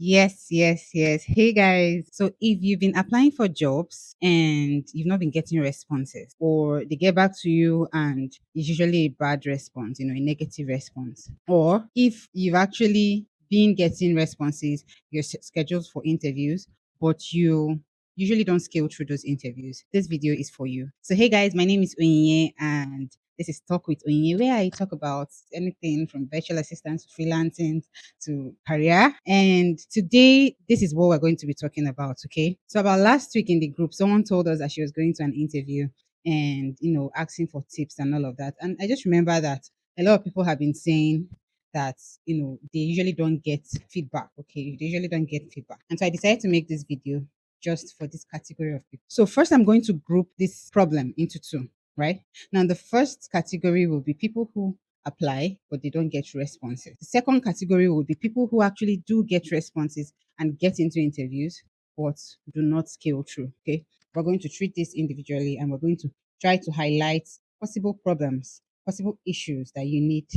Yes, yes, yes. Hey guys. So if you've been applying for jobs and you've not been getting responses, or they get back to you and it's usually a bad response, a negative response, or if you've actually been getting responses, you're scheduled for interviews, but you usually don't scale through those interviews, this video is for you. So hey guys, my name is Onyinye and this is Talk with Onyinye, where I talk about anything from virtual assistants to freelancing to career. And today, this is what we're going to be talking about. Okay. So, about last week in the group, someone told us that she was going to an interview and, asking for tips and all of that. And I just remember that a lot of people have been saying that, they usually don't get feedback. Okay. They usually don't get feedback. And so I decided to make this video just for this category of people. So, first, I'm going to group this problem into two, right? Now, the first category will be people who apply, but they don't get responses. The second category would be people who actually do get responses and get into interviews, but do not scale through. Okay. We're going to treat this individually and we're going to try to highlight possible problems, possible issues that you need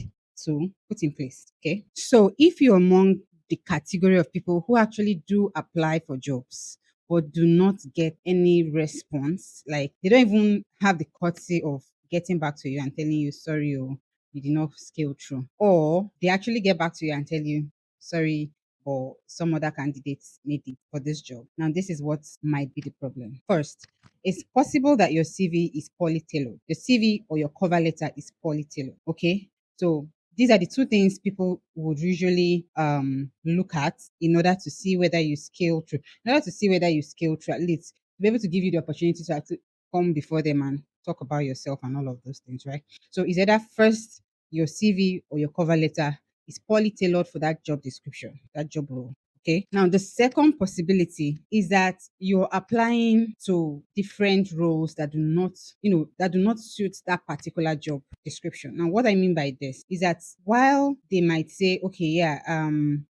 to put in place. Okay. So if you're among the category of people who actually do apply for jobs, but do not get any response, like they don't even have the courtesy of getting back to you and telling you, sorry, oh, you did not scale through. Or they actually get back to you and tell you, sorry, or some other candidates made it for this job. Now, this is what might be the problem. First, it's possible that your CV is poorly tailored. Your CV or your cover letter is poorly tailored. Okay. So these are the two things people would usually look at in order to see whether you scale through. In order to see whether you scale through, at least to be able to give you the opportunity to actually come before them and talk about yourself and all of those things, right? So is either first your CV or your cover letter is poorly tailored for that job description, that job role. Okay. Now, the second possibility is that you're applying to different roles that do not suit that particular job description. Now, what I mean by this is that while they might say, okay, yeah,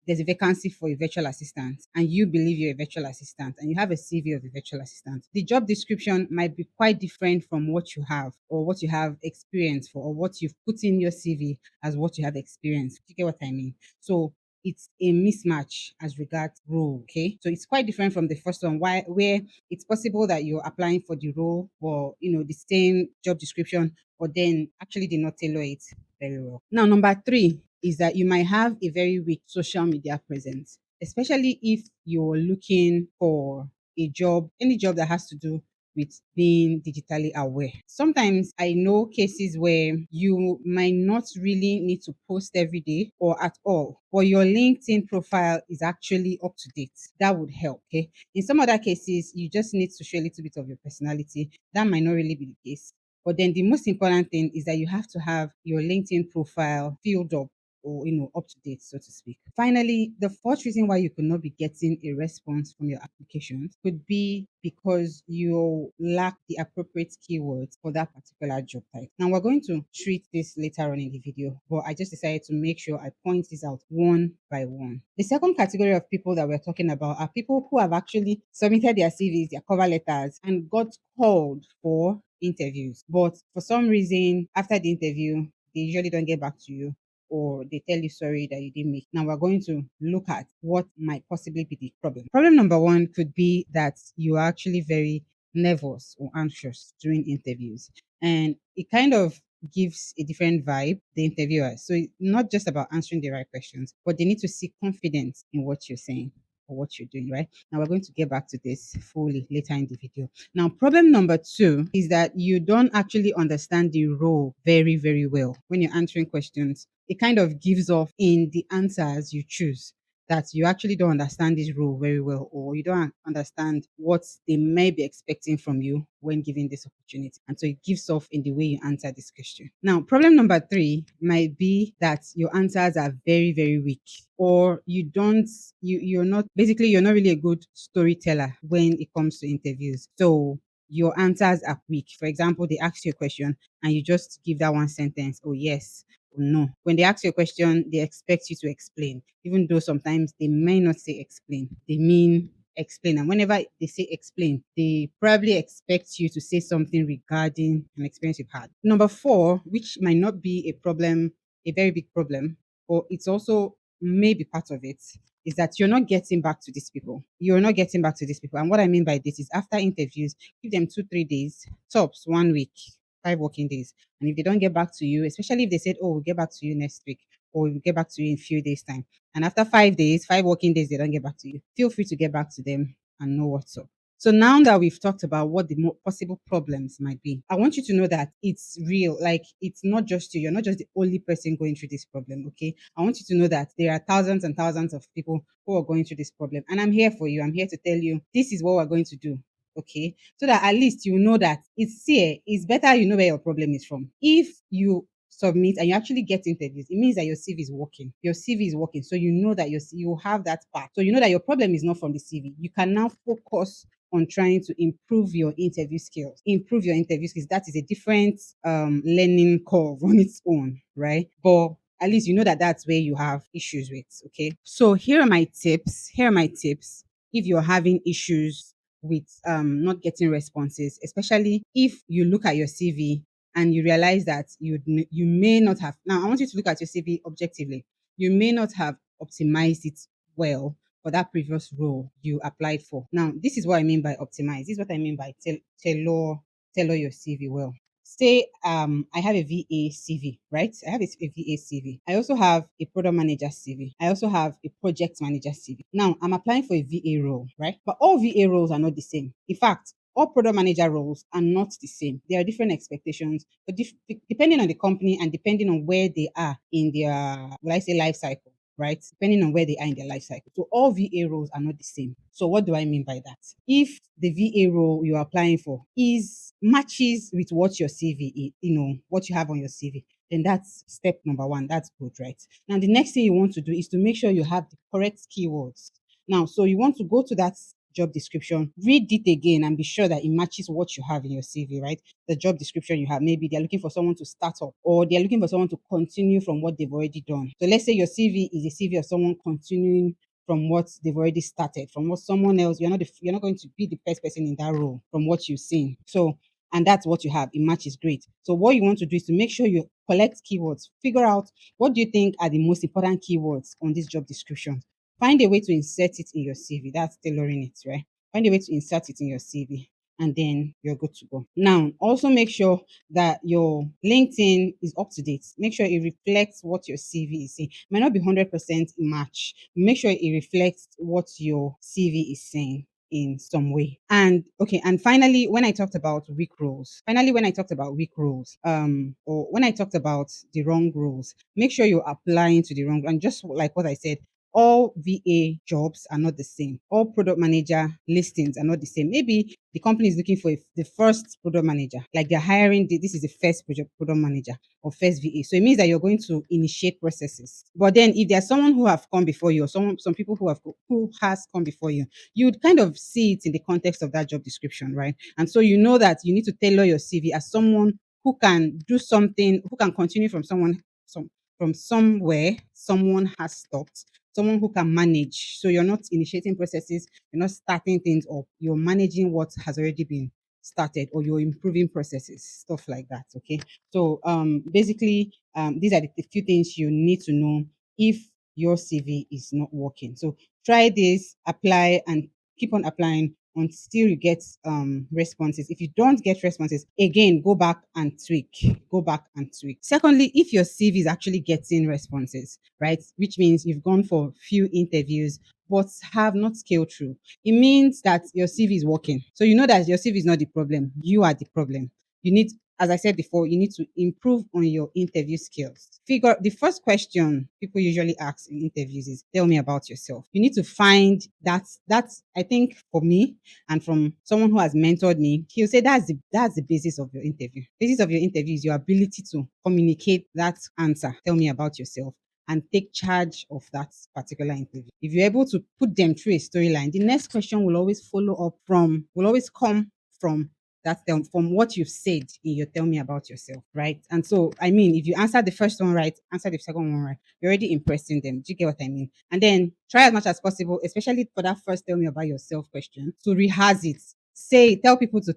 there's a vacancy for a virtual assistant, and you believe you're a virtual assistant, and you have a CV of a virtual assistant, the job description might be quite different from what you have or what you have experience for or what you've put in your CV as what you have experienced. You get what I mean? So it's a mismatch as regards role. Okay. So it's quite different from the first one, where it's possible that you're applying for the role or the same job description, but then actually did not tailor it very well. Now, number three is that you might have a very weak social media presence, especially if you're looking for a job, any job that has to do with being digitally aware. Sometimes I know cases where you might not really need to post every day or at all, but your LinkedIn profile is actually up to date. That would help. Okay. In some other cases, you just need to show a little bit of your personality. That might not really be the case. But then the most important thing is that you have to have your LinkedIn profile filled up or up to date, so to speak. Finally, the fourth reason why you could not be getting a response from your applications could be because you lack the appropriate keywords for that particular job type. Now, we're going to treat this later on in the video, but I just decided to make sure I point this out one by one. The second category of people that we're talking about are people who have actually submitted their CVs, their cover letters, and got called for interviews. But for some reason, after the interview, they usually don't get back to you or they tell you sorry that you didn't make. Now we're going to look at what might possibly be the problem. Problem number one could be that you are actually very nervous or anxious during interviews. And it kind of gives a different vibe the interviewer. So it's not just about answering the right questions, but they need to see confidence in what you're saying or what you're doing, right? Now we're going to get back to this fully later in the video. Now, problem number two is that you don't actually understand the role very, very well when you're answering questions. It kind of gives off in the answers you choose that you actually don't understand this role very well, or you don't understand what they may be expecting from you when given this opportunity. And so it gives off in the way you answer this question. Now, problem number three might be that your answers are very, very weak, or you're not, basically, you're not really a good storyteller when it comes to interviews. So your answers are weak. For example, they ask you a question and you just give that one sentence, oh, yes, or no. When they ask you a question, they expect you to explain, even though sometimes they may not say explain, they mean explain. And whenever they say explain, they probably expect you to say something regarding an experience you've had. Number four, which might not be a problem, a very big problem, but it's also maybe part of it is that you're not getting back to these people. You're not getting back to these people. And what I mean by this is after interviews, give them 2, 3 days, tops 1 week, 5 working days. And if they don't get back to you, especially if they said, oh, we'll get back to you next week, or we'll get back to you in a few days' time. And after 5 days, 5 working days, they don't get back to you. Feel free to get back to them and know what's up. So now that we've talked about what the possible problems might be, I want you to know that it's real. Like, it's not just you. You're not just the only person going through this problem. Okay. I want you to know that there are thousands and thousands of people who are going through this problem. And I'm here for you. I'm here to tell you this is what we're going to do. Okay. So that at least you know that it's here. It's better you know where your problem is from. If you submit and you actually get interviews, it means that your CV is working. Your CV is working. So you know that you have that part. So you know that your problem is not from the CV. You can now focus on trying to improve your interview skills. Improve your interview skills. That is a different learning curve on its own, right? But at least you know that that's where you have issues with. Okay. So here are my tips. Here are my tips. If you're having issues with not getting responses, especially if you look at your CV and you realize that you may not have. Now, I want you to look at your CV objectively. You may not have optimized it well for that previous role you applied for. Now, this is what I mean by optimize. This is what I mean by tailor your CV well. Say I have a VA CV, right? I have a VA CV. I also have a product manager CV. I also have a project manager CV. Now I'm applying for a VA role, right? But all VA roles are not the same. In fact, all product manager roles are not the same. There are different expectations, but depending on the company and depending on where they are in their, will I say, life cycle, right? Depending on where they are in their life cycle. So all VA roles are not the same. So what do I mean by that? If the VA role you're applying for is matches with what your CV is, what you have on your CV, then that's step number one. That's good, right? Now the next thing you want to do is to make sure you have the correct keywords. Now, so you want to go to that job description, read it again and be sure that it matches what you have in your CV, right? The job description you have. Maybe they're looking for someone to start up or they're looking for someone to continue from what they've already done. So let's say your CV is a CV of someone continuing from what they've already started, from what someone else, you're not going to be the first person in that role from what you've seen. So, and that's what you have. It matches great. So what you want to do is to make sure you collect keywords, figure out what do you think are the most important keywords on this job description. Find a way to insert it in your CV. That's tailoring it, right? Find a way to insert it in your CV and then you're good to go. Now, also make sure that your LinkedIn is up to date. Make sure it reflects what your CV is saying. It might not be 100% match. Make sure it reflects what your CV is saying in some way. And okay, and finally, when I talked about weak rules, or when I talked about the wrong rules, make sure you're applying to the wrong, and just like what I said, all VA jobs are not the same. All product manager listings are not the same. Maybe the company is looking for the first product manager, like they're hiring, this is the first product manager or first VA. So it means that you're going to initiate processes. But then if there's someone who have come before you or some people who has come before you, you would kind of see it in the context of that job description, right? And so you know that you need to tailor your CV as someone who can do something, who can continue from from somewhere someone has stopped, someone who can manage. So you're not initiating processes, you're not starting things up, you're managing what has already been started or you're improving processes, stuff like that. Okay. So basically these are the few things you need to know if your CV is not working. So try this, apply and keep on applying until you get responses. If you don't get responses, again, go back and tweak. Go back and tweak. Secondly, if your CV is actually getting responses, right, which means you've gone for few interviews but have not scaled through, it means that your CV is working. So you know that your CV is not the problem. You are the problem. You need, as I said before, you need to improve on your interview skills. Figure the first question people usually ask in interviews is tell me about yourself. You need to find that's I think for me and from someone who has mentored me, he'll say that's the basis of your interview. Basis of your interview is your ability to communicate that answer. Tell me about yourself and take charge of that particular interview. If you're able to put them through a storyline, the next question will always will always come from from what you've said in your tell me about yourself, right? And so, I mean, if you answer the first one right, answer the second one right, you're already impressing them. Do you get what I mean? And then try as much as possible, especially for that first tell me about yourself question, to rehearse it. Tell people to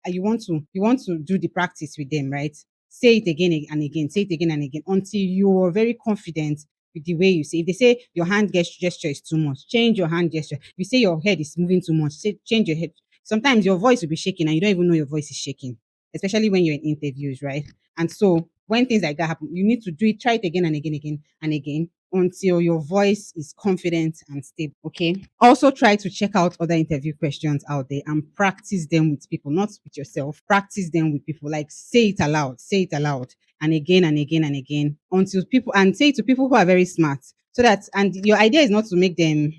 you want to do the practice with them, right? Say it again and again, say it again and again until you're very confident with the way you say. If they say your hand gesture is too much, change your hand gesture. If you say your head is moving too much, say change your head. Sometimes your voice will be shaking and you don't even know your voice is shaking, especially when you're in interviews, right? And so when things like that happen, you need to do it, try it again and again, and again until your voice is confident and stable. Okay. Also try to check out other interview questions out there and practice them with people, not with yourself. Practice them with people. Like say it aloud and again and again and again until people and say it to people who are very smart. So that and your idea is not to make them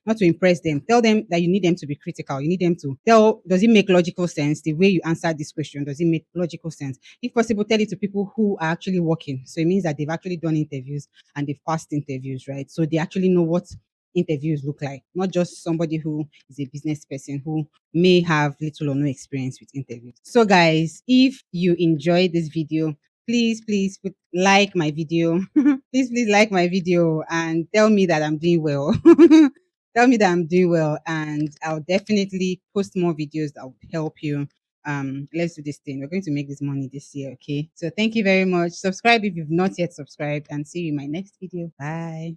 not to impress them. Tell them that you need them to be critical. You need them to tell, does it make logical sense? The way you answer this question, does it make logical sense? If possible, tell it to people who are actually working. So it means that they've actually done interviews and they've passed interviews, right? So they actually know what interviews look like, not just somebody who is a business person who may have little or no experience with interviews. So, guys, if you enjoyed this video, please put like my video. Please like my video and tell me that I'm doing well. Tell me that I'm doing well, and I'll definitely post more videos that will help you. Let's do this thing. We're going to make this money this year, okay? So thank you very much. Subscribe if you've not yet subscribed, and see you in my next video. Bye.